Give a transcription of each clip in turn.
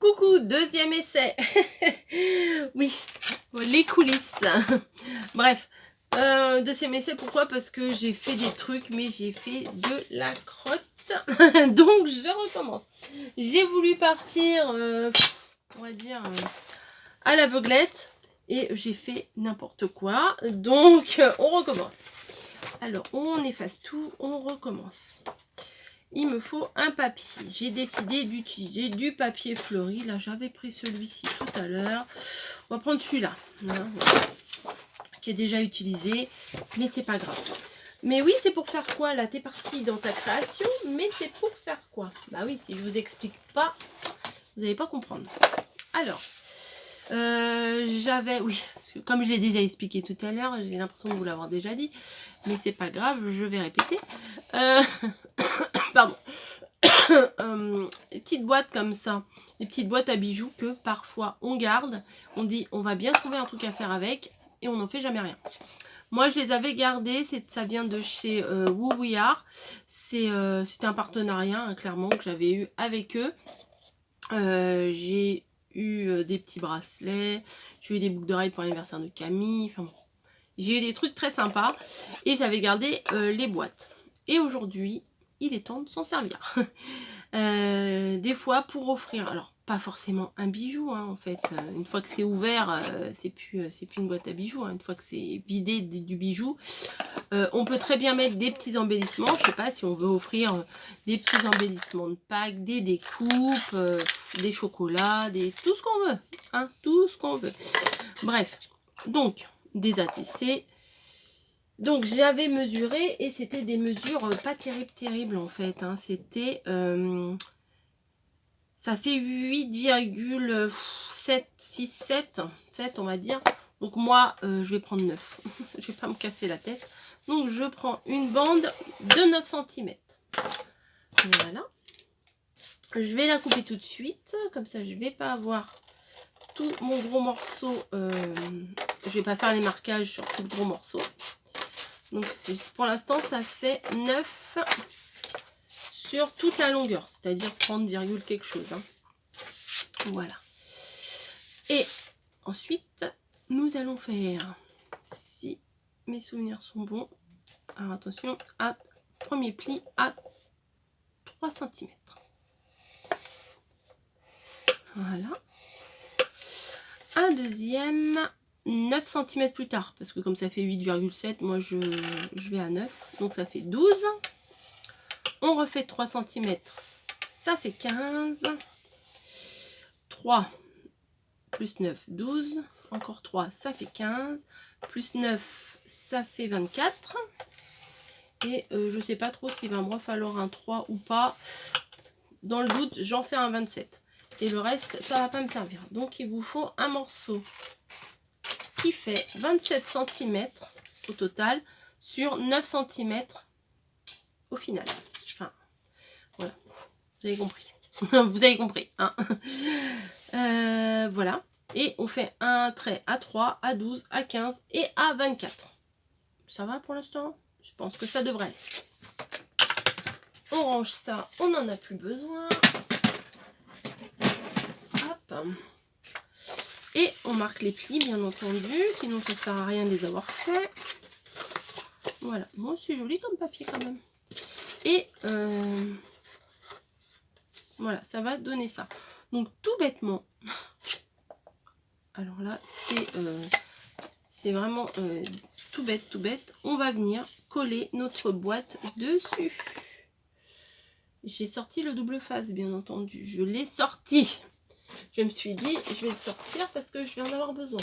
Coucou, deuxième essai. Oui, les coulisses. Bref, deuxième essai, pourquoi? Parce que j'ai fait des trucs, mais j'ai fait de la crotte. Donc, je recommence. J'ai voulu partir, on va dire, à l'aveuglette. Et j'ai fait n'importe quoi. Donc, on recommence. Alors, on efface tout, on recommence. Il me faut un papier. J'ai décidé d'utiliser du papier fleuri. Là, j'avais pris celui-ci tout à l'heure. On va prendre celui-là, hein, qui est déjà utilisé, mais c'est pas grave. Mais oui, c'est pour faire quoi? Là, t'es parti dans ta création, mais c'est pour faire quoi? Bah oui, si je vous explique pas, vous n'allez pas comprendre. Alors, j'avais, oui, parce que comme je l'ai déjà expliqué tout à l'heure, j'ai l'impression de vous l'avoir déjà dit, mais c'est pas grave, je vais répéter. Pardon. Les petites boîtes comme ça, les petites boîtes à bijoux que parfois on garde, on dit on va bien trouver un truc à faire avec et on n'en fait jamais rien. Moi je les avais gardées, ça vient de chez Woo We Are, c'était un partenariat hein, clairement que j'avais eu avec eux. J'ai eu des petits bracelets, j'ai eu des boucles d'oreilles pour l'anniversaire de Camille, enfin bon, j'ai eu des trucs très sympas et j'avais gardé les boîtes. Et aujourd'hui, il est temps de s'en servir. Des fois pour offrir, alors pas forcément un bijou hein, en fait, une fois que c'est ouvert, c'est plus une boîte à bijoux, hein. Une fois que c'est vidé du bijou, on peut très bien mettre des petits embellissements, je sais pas si on veut offrir des petits embellissements de Pâques, des découpes, des chocolats, tout ce qu'on veut, hein, tout ce qu'on veut. Bref, donc des ATC. Donc j'avais mesuré et c'était des mesures pas terribles en fait, hein. C'était ça fait 8,767 7 on va dire. Donc moi je vais prendre 9. Je vais pas me casser la tête. Donc je prends une bande de 9 cm. Voilà. Je vais la couper tout de suite, comme ça je vais pas avoir tout mon gros morceau. Je vais pas faire les marquages sur tout le gros morceau. Donc pour l'instant ça fait 9 sur toute la longueur, c'est-à-dire 30, quelque chose. Hein. Voilà. Et ensuite, nous allons faire, si mes souvenirs sont bons, alors attention, à premier pli à 3 cm. Voilà. Un deuxième 9 cm plus tard, parce que comme ça fait 8,7, moi je vais à 9, donc ça fait 12. On refait 3 cm, ça fait 15. 3 plus 9, 12. Encore 3, ça fait 15. Plus 9, ça fait 24. Et je sais pas trop s'il va me falloir un 3 ou pas. Dans le doute, j'en fais un 27. Et le reste, ça va pas me servir. Donc il vous faut un morceau qui fait 27 cm au total sur 9 cm au final. Enfin, voilà. Vous avez compris. Vous avez compris. Hein. Voilà. Et on fait un trait à 3, à 12, à 15 et à 24. Ça va pour l'instant? Je pense que ça devrait aller. On range ça, on n'en a plus besoin. Hop. Et on marque les plis, bien entendu, sinon ça ne sert à rien de les avoir fait. Voilà, bon, c'est joli comme papier quand même. Et voilà, ça va donner ça. Donc tout bêtement, alors là, c'est vraiment tout bête. On va venir coller notre boîte dessus. J'ai sorti le double face, bien entendu. Je l'ai sorti. Je me suis dit, je vais le sortir parce que je vais en avoir besoin.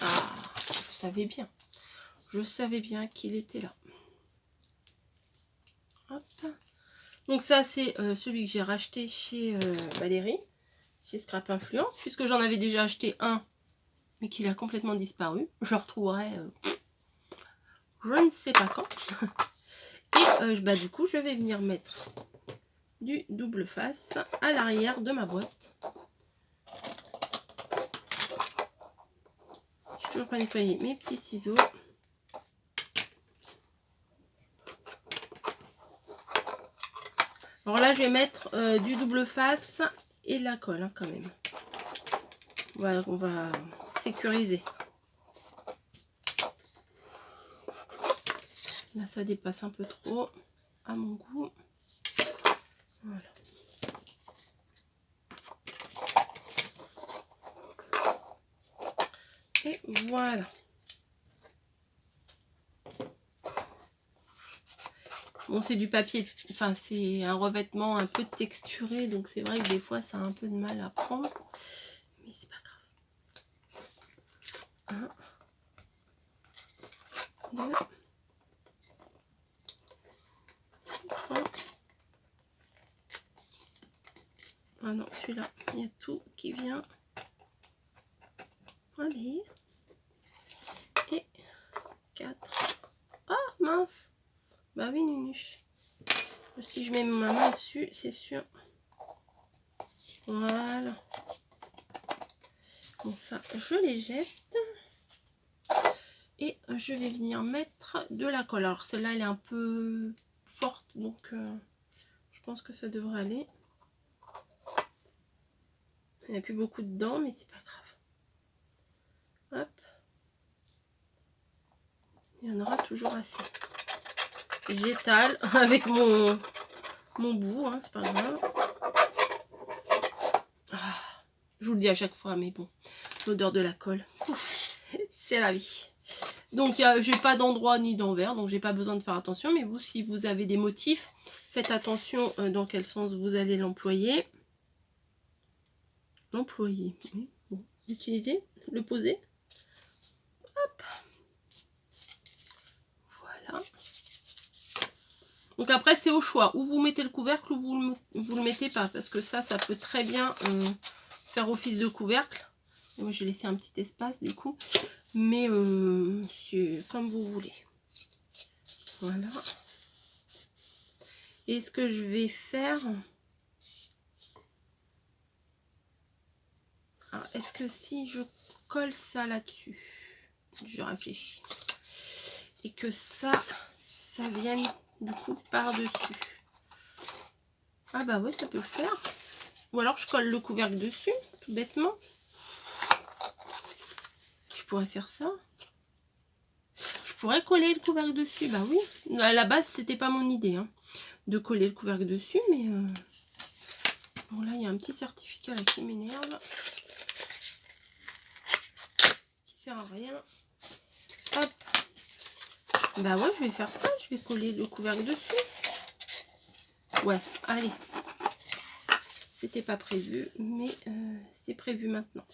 Ah, je savais bien. Je savais bien qu'il était là. Hop. Donc ça, c'est celui que j'ai racheté chez Valérie, chez Scrap Influence, puisque j'en avais déjà acheté un, mais qu'il a complètement disparu. Je le retrouverai, je ne sais pas quand. Et bah, du coup, je vais venir mettre du double face à l'arrière de ma boîte. J'ai toujours pas nettoyé mes petits ciseaux. Alors là, je vais mettre du double face et de la colle hein, quand même. Voilà, on va sécuriser. Là, ça dépasse un peu trop à mon goût. Voilà. Et voilà. Bon, c'est du papier, enfin, c'est un revêtement un peu texturé, donc c'est vrai que des fois, ça a un peu de mal à prendre. Mais c'est pas grave. 1, 2, 3. Ah non, celui-là, il y a tout qui vient. Allez. Et 4. Oh, mince. Bah oui, Nunuche. Si je mets ma main dessus, c'est sûr. Voilà. Bon, ça, je les jette. Et je vais venir mettre de la colle. Alors, celle-là, elle est un peu forte, donc je pense que ça devrait aller. Il n'y a plus beaucoup dedans, mais c'est pas grave. Hop. Il y en aura toujours assez. J'étale avec mon bout, hein, c'est pas grave. Ah, je vous le dis à chaque fois, mais bon, l'odeur de la colle, c'est la vie. Donc, j'ai pas d'endroit ni d'envers, donc j'ai pas besoin de faire attention. Mais vous, si vous avez des motifs, faites attention dans quel sens vous allez l'employer. L'employer, oui. Bon, l'utiliser, le poser. Hop. Voilà. Donc après, c'est au choix. Ou vous mettez le couvercle ou vous le mettez pas. Parce que ça peut très bien faire office de couvercle. Et moi, j'ai laissé un petit espace du coup. Mais c'est comme vous voulez. Voilà. Et ce que je vais faire... Est-ce que si je colle ça là-dessus, je réfléchis, et que ça vienne du coup par-dessus. Ah bah oui, ça peut le faire. Ou alors je colle le couvercle dessus, tout bêtement. Je pourrais faire ça. Je pourrais coller le couvercle dessus, bah oui. À la base, c'était pas mon idée, hein, de coller le couvercle dessus, mais... Bon là, il y a un petit certificat là qui m'énerve. Qui sert à rien. Hop. Bah ouais, je vais faire ça, je vais coller le couvercle dessus. Ouais, allez. C'était pas prévu, mais c'est prévu maintenant.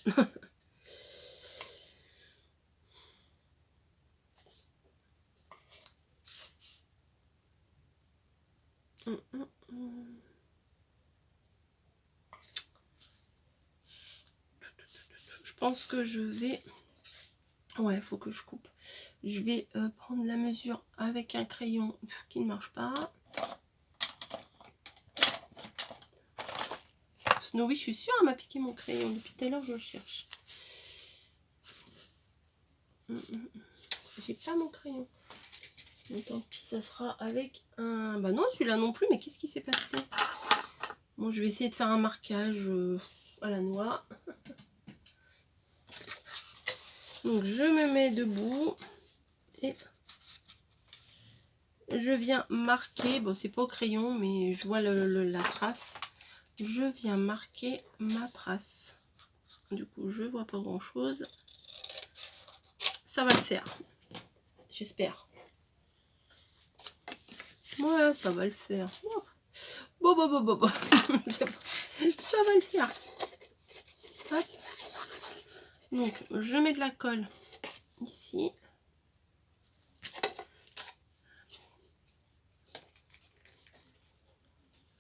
Je pense que je vais... Ouais, il faut que je coupe. Je vais prendre la mesure avec un crayon qui ne marche pas. Snowy, je suis sûre, elle m'a piqué mon crayon. Depuis tout à l'heure, je le cherche. J'ai pas mon crayon. Donc, tant pis, ça sera avec un... Bah non, celui-là non plus, mais qu'est-ce qui s'est passé? Bon, je vais essayer de faire un marquage à la noix. Donc, je me mets debout. Et je viens marquer... Bon, c'est pas au crayon, mais je vois la trace. Je viens marquer ma trace. Du coup, je vois pas grand chose. Ça va le faire. J'espère. Ouais, ça va le faire. Bon. Ça va le faire. Hop. Donc, je mets de la colle ici.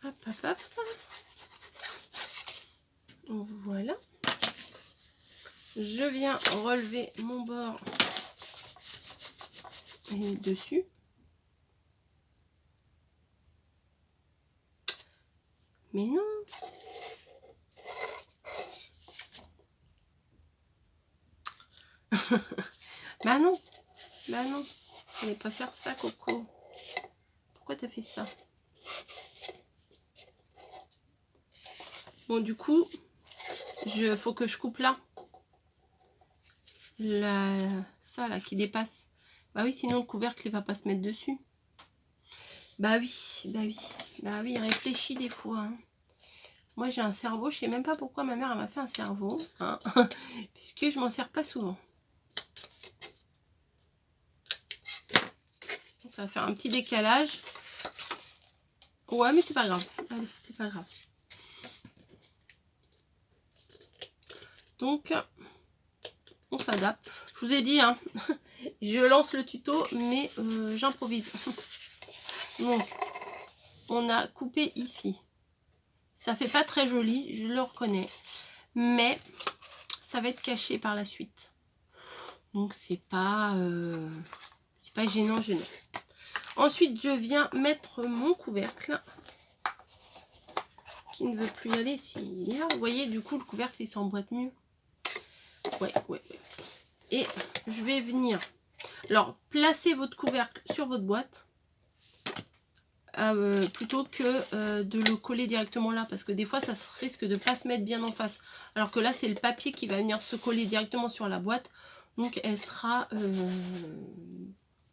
Hop. Voilà. Je viens relever mon bord et dessus. Mais non. Bah non. Fallait pas faire ça, Coco. Pourquoi t'as fait ça? Bon, du coup, faut que je coupe là. Ça là qui dépasse. Bah oui, sinon le couvercle il va pas se mettre dessus. Bah oui, bah oui, bah oui, réfléchis des fois. Hein. Moi j'ai un cerveau, je sais même pas pourquoi ma mère m'a fait un cerveau, hein, puisque je m'en sers pas souvent. Ça va faire un petit décalage. Ouais, mais c'est pas grave. Allez, c'est pas grave. Donc, on s'adapte. Je vous ai dit, hein, je lance le tuto, mais j'improvise. Donc, on a coupé ici. Ça fait pas très joli, je le reconnais. Mais, ça va être caché par la suite. Donc, c'est pas gênant. Ensuite, je viens mettre mon couvercle. Qui ne veut plus y aller. Si, là, vous voyez, du coup, le couvercle, il s'emboîte mieux. Ouais. Et je vais venir... Alors, placez votre couvercle sur votre boîte. Plutôt que de le coller directement là. Parce que des fois, ça risque de ne pas se mettre bien en face. Alors que là, c'est le papier qui va venir se coller directement sur la boîte. Donc, elle sera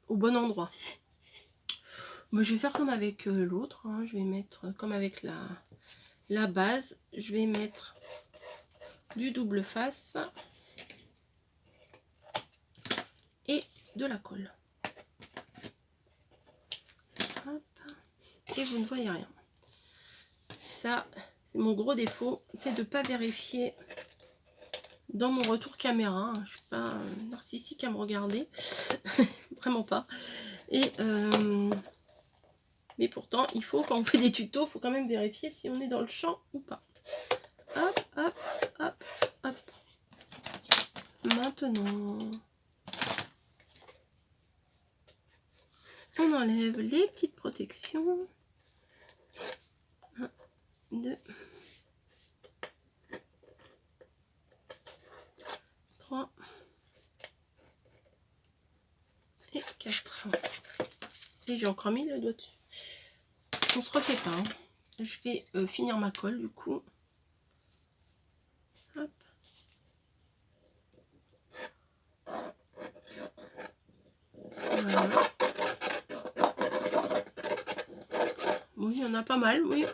au bon endroit. Bon, je vais faire comme avec l'autre. Hein. Je vais mettre comme avec la base. Je vais mettre du double face. Et de la colle. Hop. Et vous ne voyez rien. Ça, c'est mon gros défaut, c'est de ne pas vérifier dans mon retour caméra. Je ne suis pas narcissique à me regarder. Vraiment pas. Et mais pourtant, il faut, quand on fait des tutos, il faut quand même vérifier si on est dans le champ ou pas. Hop, hop, hop, hop. Maintenant, on enlève les petites protections. 1, 2, 3 et 4. Et j'ai encore mis le doigt dessus. On se refait pas. Hein. Je vais finir ma colle du coup. Hop. Voilà. Bon, il y en a pas mal, oui.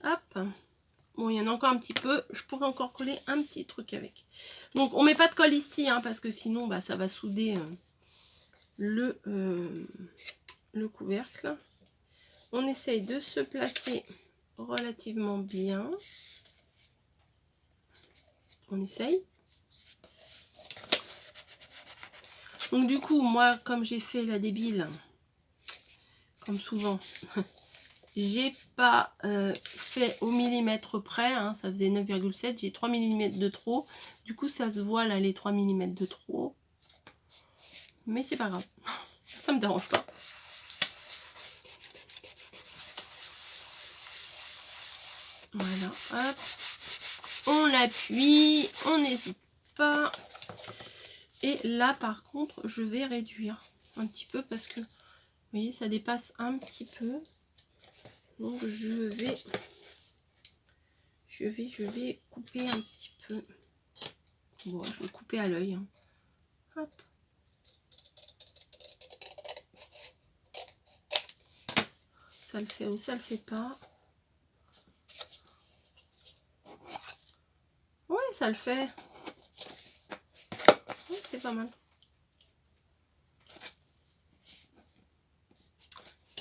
Hop. Bon, il y en a encore un petit peu. Je pourrais encore coller un petit truc avec. Donc, on met pas de colle ici, hein, parce que sinon, bah, ça va souder le couvercle. On essaye de se placer relativement bien. On essaye. Donc, du coup, moi, comme j'ai fait la débile, comme souvent... J'ai pas fait au millimètre près, hein, ça faisait 9,7, j'ai 3 mm de trop. Du coup, ça se voit là, les 3 mm de trop. Mais c'est pas grave, ça me dérange pas. Voilà, hop. On l'appuie, on n'hésite pas. Et là, par contre, je vais réduire un petit peu parce que, vous voyez, ça dépasse un petit peu. Donc, je vais couper un petit peu. Bon, je vais couper à l'œil. Hein. Hop. Ça le fait ou ça le fait pas. Ouais, ça le fait. Ouais, c'est pas mal.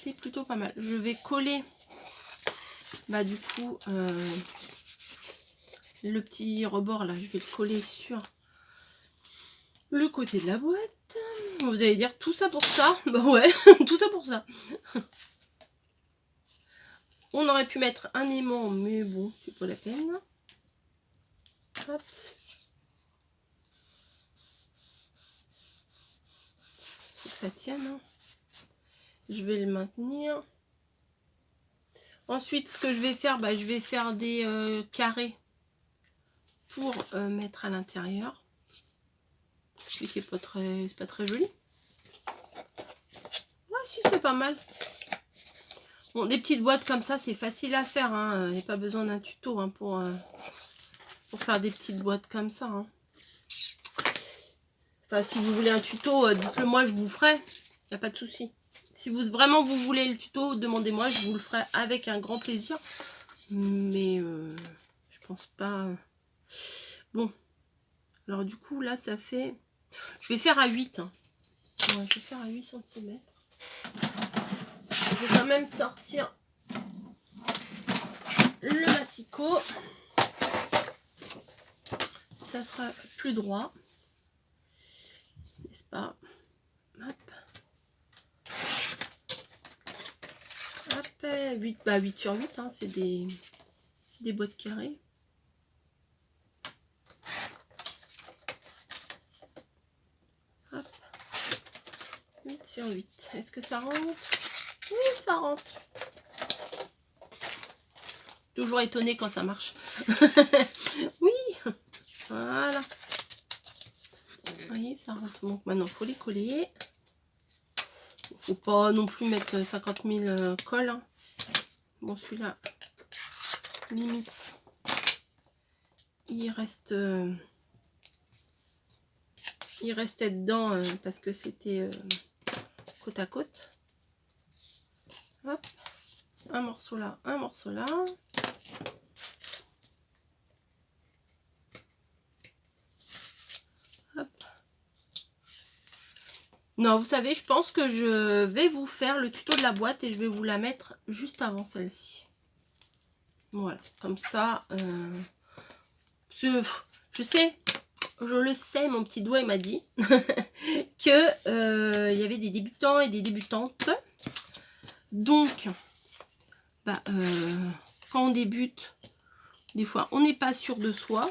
C'est plutôt pas mal. Je vais coller, bah du coup, le petit rebord là, je vais le coller sur le côté de la boîte. Vous allez dire tout ça pour ça? Bah ouais, tout ça pour ça. On aurait pu mettre un aimant, mais bon, c'est pas la peine. Hop. Faut que ça tienne. Hein. Je vais le maintenir. Ensuite, ce que je vais faire, bah, je vais faire des carrés pour mettre à l'intérieur. C'est pas très joli. Ouais, si, c'est pas mal. Bon, des petites boîtes comme ça, c'est facile à faire. Hein. Il n'y a pas besoin d'un tuto hein, pour faire des petites boîtes comme ça. Hein. Enfin, si vous voulez un tuto, dites-le moi, je vous ferai. Il n'y a pas de souci. Si vraiment vous voulez le tuto, demandez-moi, je vous le ferai avec un grand plaisir. Mais je pense pas... Bon. Alors du coup, là, ça fait... Je vais faire à 8. Hein. Ouais, je vais faire à 8 cm. Je vais quand même sortir le massicot. Ça sera plus droit. N'est-ce pas? Hop. Hop. 8, bah 8 sur 8, hein, c'est des boîtes carrées. Hop. 8 sur 8. Est-ce que ça rentre? Oui, ça rentre. Toujours étonné quand ça marche. Oui. Voilà. Vous voyez, ça rentre. Donc maintenant, il faut les coller. Il ne faut pas non plus mettre 50 000 colles. Hein. Bon, celui-là, limite, il restait dedans parce que c'était côte à côte. Hop. Un morceau là, un morceau là. Hop. Non, vous savez, je pense que je vais vous faire le tuto de la boîte et je vais vous la mettre juste avant celle-ci. Voilà, comme ça. Je sais, je le sais, mon petit doigt il m'a dit que il y avait des débutants et des débutantes. Donc, bah, quand on débute, des fois, on n'est pas sûr de soi.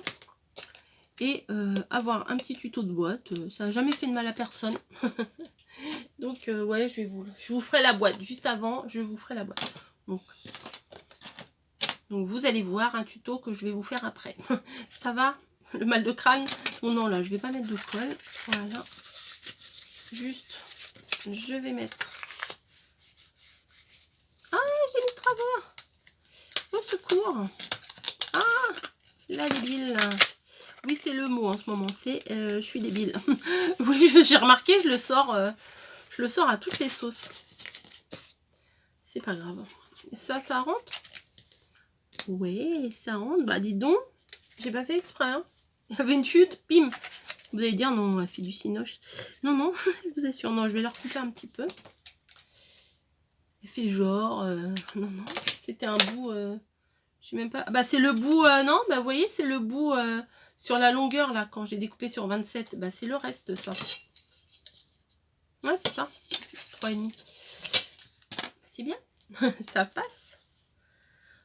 Et avoir un petit tuto de boîte, ça n'a jamais fait de mal à personne. Donc, ouais, je vous ferai la boîte. Juste avant, je vous ferai la boîte. Donc, vous allez voir un tuto que je vais vous faire après. Ça va? Le mal de crâne? Bon, non, là, je vais pas mettre de colle. Voilà. Juste, je vais mettre... Ah, j'ai mis de travers. Au secours. Ah, la débile. Oui, c'est le mot en ce moment. C'est je suis débile. Oui, j'ai remarqué, je le sors à toutes les sauces. C'est pas grave. Et ça rentre? Oui, ça rentre. Bah, dis donc, j'ai pas fait exprès. Hein. Il y avait une chute, bim. Vous allez dire, non, elle fait du cinoche. Non, non, je vous assure, non, je vais leur couper un petit peu. Elle fait genre, non, non, c'était un bout, je sais même pas. Bah, c'est le bout, non, bah, vous voyez, c'est le bout sur la longueur, là, quand j'ai découpé sur 27. Bah, c'est le reste, ça. Ouais, c'est ça. 3,5. C'est bien, ça passe.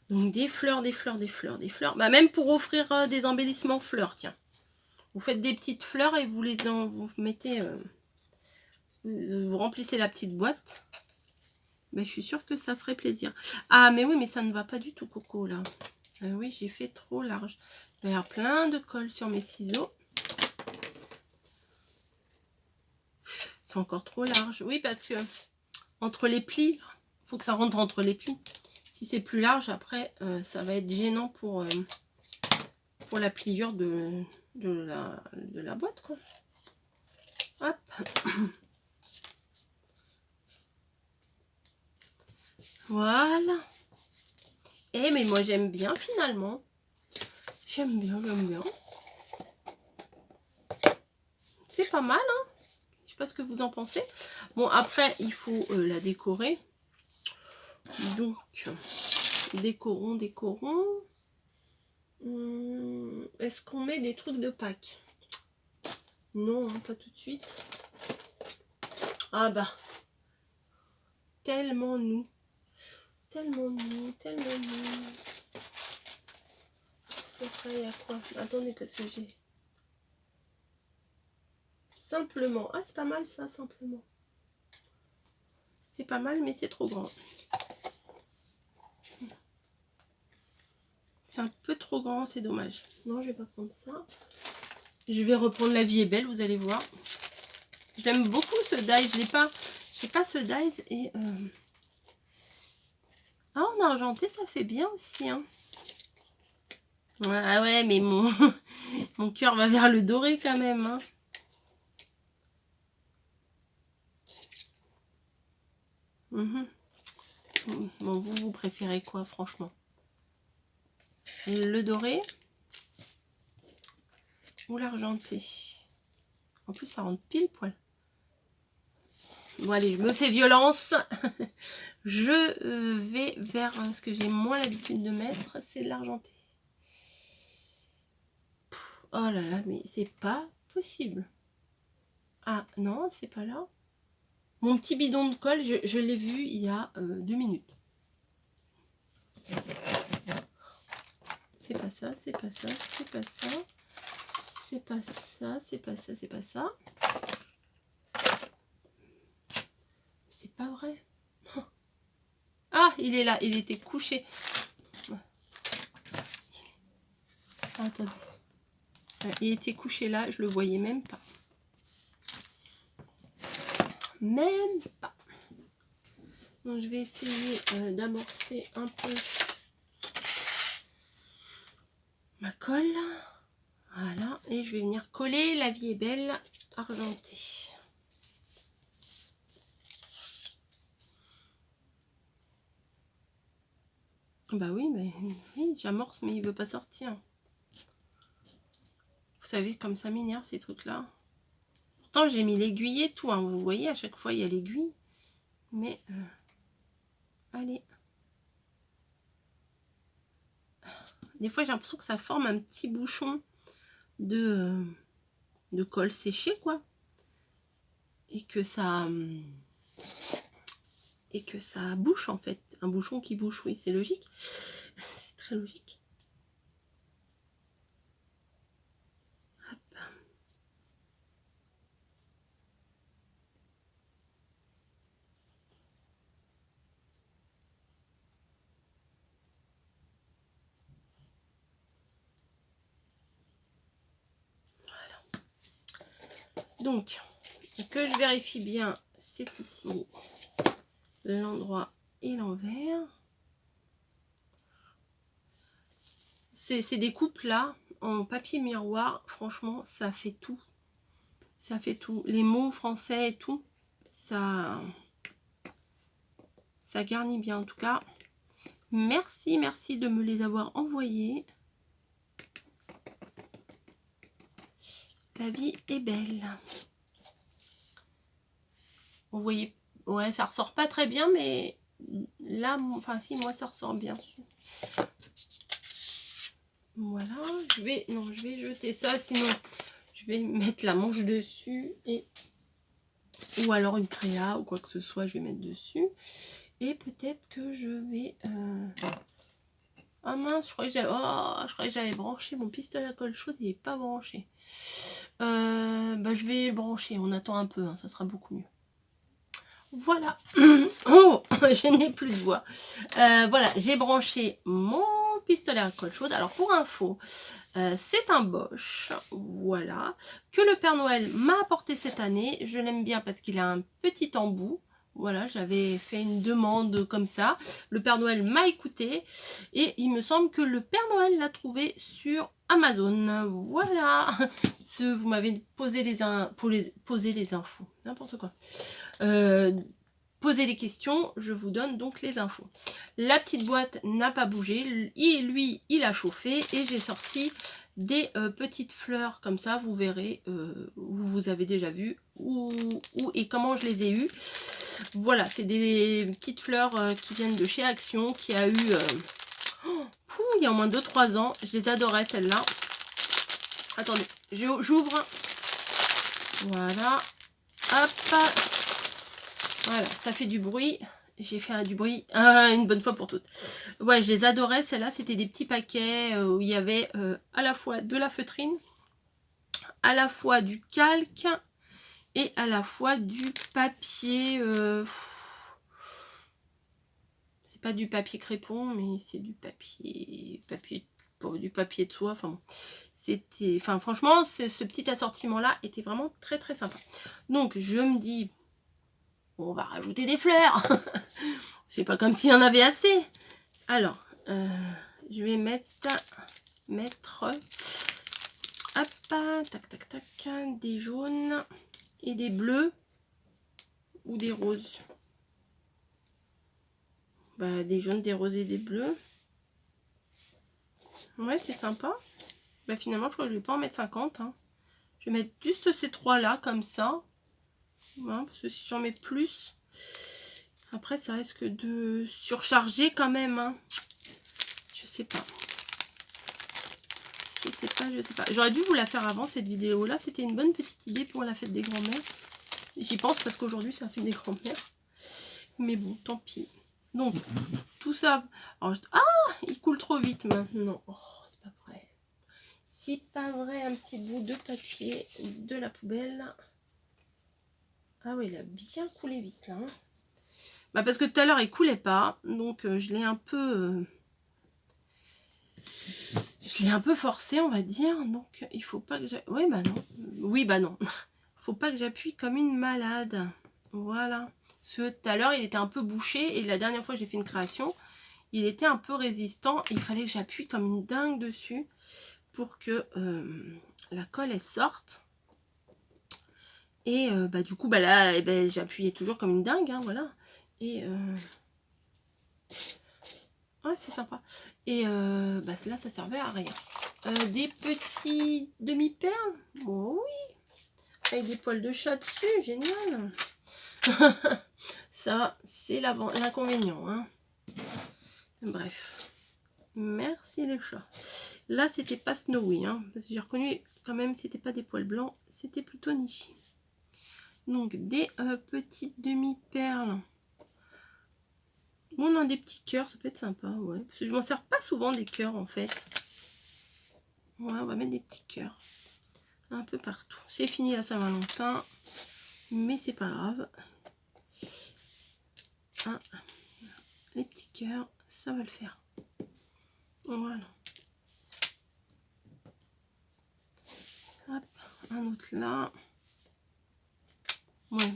Donc, des fleurs, des fleurs, des fleurs, des fleurs. Bah, même pour offrir des embellissements fleurs, tiens. Vous faites des petites fleurs et vous vous mettez... vous remplissez la petite boîte. Mais je suis sûre que ça ferait plaisir. Ah, mais oui, mais ça ne va pas du tout, Coco, là. Oui, j'ai fait trop large. Il va y avoir plein de colle sur mes ciseaux. C'est encore trop large. Oui, parce que entre les plis, il faut que ça rentre entre les plis. Si c'est plus large, après, ça va être gênant pour la pliure de la boîte, quoi. Hop. Voilà. Eh, mais moi, j'aime bien, finalement. J'aime bien, j'aime bien. C'est pas mal, hein. Je sais pas ce que vous en pensez. Bon, après, il faut la décorer. Donc, décorons. Est-ce qu'on met des trucs de Pâques? Non, hein, pas tout de suite. Ah bah, tellement nous. Après, il y a quoi? Attendez, parce que j'ai... Simplement. Ah, c'est pas mal ça, simplement. C'est pas mal, mais c'est trop grand. C'est un peu trop grand, c'est dommage. Non, je vais pas prendre ça. Je vais reprendre La vie est belle, vous allez voir. J'aime beaucoup ce dies. J'ai pas ce dies et l'argenté, ça fait bien aussi. Hein. Ah ouais, mais mon, mon cœur va vers le doré quand même. Hein. Bon, vous préférez quoi, franchement? Le doré ou l'argenté? En plus, ça rentre pile poil. Bon, allez, je me fais violence. Je vais vers ce que j'ai moins l'habitude de mettre, c'est l'argenté. Oh là là, mais c'est pas possible. Ah non, c'est pas là. Mon petit bidon de colle, je l'ai vu il y a 2 minutes. C'est pas ça, c'est pas ça, c'est pas ça. C'est pas ça, c'est pas ça, c'est pas ça. C'est pas vrai. Ah, il est là, il était couché. Attendez. Il était couché là, je le voyais même pas. Même pas. Donc je vais essayer d'amorcer un peu ma colle. Voilà, et je vais venir coller La vie est belle argentée. Bah oui, mais oui, j'amorce, mais il veut pas sortir. Vous savez, comme ça m'énerve ces trucs-là. Pourtant, j'ai mis l'aiguille et tout. Hein. Vous voyez, à chaque fois, il y a l'aiguille. Mais, allez. Des fois, j'ai l'impression que ça forme un petit bouchon de colle séchée, quoi. Et que ça bouche, en fait. Un bouchon qui bouche, oui, c'est logique. C'est très logique. Donc, que je vérifie bien, c'est ici l'endroit et l'envers. C'est des coupes là, en papier miroir, franchement, ça fait tout. Ça fait tout. Les mots français et tout, ça garnit bien en tout cas. Merci, merci de me les avoir envoyés. La vie est belle. Vous voyez, ouais, ça ressort pas très bien, mais là, enfin si, moi ça ressort bien. Voilà, je vais jeter ça, sinon je vais mettre la manche dessus ou alors une créa ou quoi que ce soit, je vais mettre dessus. Et peut-être que je vais... Ah mince, je croyais que j'avais branché mon pistolet à colle chaude, il n'est pas branché. Bah, je vais le brancher, on attend un peu, hein, ça sera beaucoup mieux. Voilà. Oh, je n'ai plus de voix. Voilà, j'ai branché mon pistolet à colle chaude. Alors pour info, c'est un Bosch, voilà, que le Père Noël m'a apporté cette année. Je l'aime bien parce qu'il a un petit embout. Voilà, j'avais fait une demande comme ça. Le Père Noël m'a écouté et il me semble que le Père Noël l'a trouvé sur Amazon. Voilà. Vous m'avez posé les infos. N'importe quoi. Posez des questions, je vous donne donc les infos. La petite boîte n'a pas bougé. Lui, il a chauffé et j'ai sorti des petites fleurs comme ça. Vous verrez, vous avez déjà vu où et comment je les ai eues. Voilà, c'est des petites fleurs qui viennent de chez Action, qui a eu il y a au moins 2-3 ans. Je les adorais celles-là. Attendez, j'ouvre. Voilà. Hop. Voilà, ça fait du bruit. J'ai fait du bruit une bonne fois pour toutes. Ouais, je les adorais. Celles-là, c'était des petits paquets où il y avait à la fois de la feutrine, à la fois du calque et à la fois du papier. C'est pas du papier crépon, mais c'est du papier de soie. Enfin bon, c'était, enfin franchement, ce petit assortiment-là était vraiment très très sympa. Donc je me dis, on va rajouter des fleurs. C'est pas comme s'il y en avait assez. Alors, je vais mettre hop, tac, tac, tac, des jaunes et des bleus ou des roses. Bah, des jaunes, des roses et des bleus. Ouais, c'est sympa. Bah, finalement, je crois que je vais pas en mettre 50. Hein. Je vais mettre juste ces trois là, comme ça. Voilà, parce que si j'en mets plus, après, ça risque de surcharger quand même. Hein. Je sais pas. Je sais pas. J'aurais dû vous la faire avant, cette vidéo-là. C'était une bonne petite idée pour la fête des grands-mères. J'y pense parce qu'aujourd'hui, c'est la fête des grands-mères. Mais bon, tant pis. Donc, tout ça... Alors, ah, il coule trop vite maintenant. Oh, c'est pas vrai. C'est pas vrai, un petit bout de papier de la poubelle. Ah oui, il a bien coulé vite, là. Hein. Bah, parce que tout à l'heure, il coulait pas. Donc, je l'ai un peu... Je l'ai un peu forcé, on va dire. Donc, il faut pas que j'appuie... Oui, bah non. Oui, bah non. Faut pas que j'appuie comme une malade. Voilà. Parce que tout à l'heure, il était un peu bouché. Et la dernière fois que j'ai fait une création, il était un peu résistant. Et il fallait que j'appuie comme une dingue dessus pour que la colle, elle sorte. Et bah, du coup, bah là, eh ben, j'ai appuyé toujours comme une dingue. Hein, voilà. Et... ouais, c'est sympa. Et bah, là, ça servait à rien. Des petits demi-perles. Bon, oui. Avec des poils de chat dessus. Génial. Ça, c'est l'inconvénient. Hein. Bref. Merci le chat. Là, c'était pas Snowy. Hein, parce que j'ai reconnu quand même, c'était pas des poils blancs. C'était plutôt Nichi. Donc, des petites demi-perles. On a des petits cœurs, ça peut être sympa, ouais. Parce que je m'en sers pas souvent des cœurs en fait. Ouais, on va mettre des petits cœurs. Un peu partout. C'est fini la Saint-Valentin. Mais c'est pas grave. Ah, les petits cœurs, ça va le faire. Voilà. Hop, un autre là. Ouais.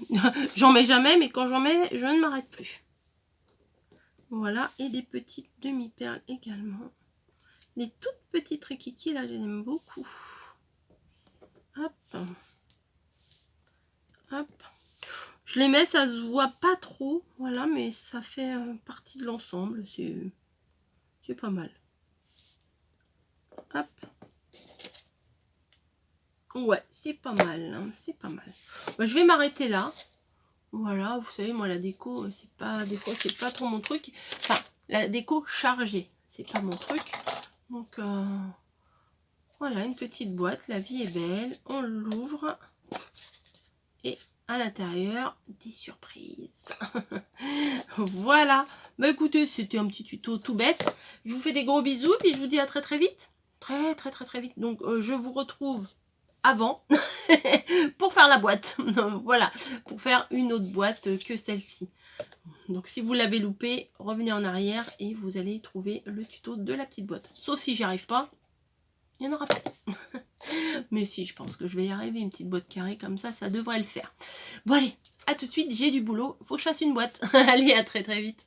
J'en mets jamais, mais quand j'en mets, je ne m'arrête plus. Voilà, et des petites demi-perles également. Les toutes petites rikiki, là, je les aime beaucoup. Hop. Hop. Je les mets, ça se voit pas trop, voilà, mais ça fait partie de l'ensemble, c'est pas mal. Hop. Ouais, c'est pas mal, hein, c'est pas mal. Bah, je vais m'arrêter là. Voilà, vous savez, moi, la déco, c'est pas, des fois, c'est pas trop mon truc. Enfin, la déco chargée, c'est pas mon truc. Donc, voilà, une petite boîte, la vie est belle. On l'ouvre. Et à l'intérieur, des surprises. Voilà. Bah écoutez, c'était un petit tuto tout bête. Je vous fais des gros bisous, puis je vous dis à très très vite. Très vite. Donc, je vous retrouve avant pour faire la boîte. Voilà, pour faire une autre boîte que celle-ci. Donc, si vous l'avez loupé, revenez en arrière et vous allez trouver le tuto de la petite boîte. Sauf si j'y arrive pas, il n'y en aura pas. Mais si, je pense que je vais y arriver. Une petite boîte carrée comme ça, ça devrait le faire. Bon allez, à tout de suite, j'ai du boulot. Faut que je fasse une boîte. Allez, à très très vite.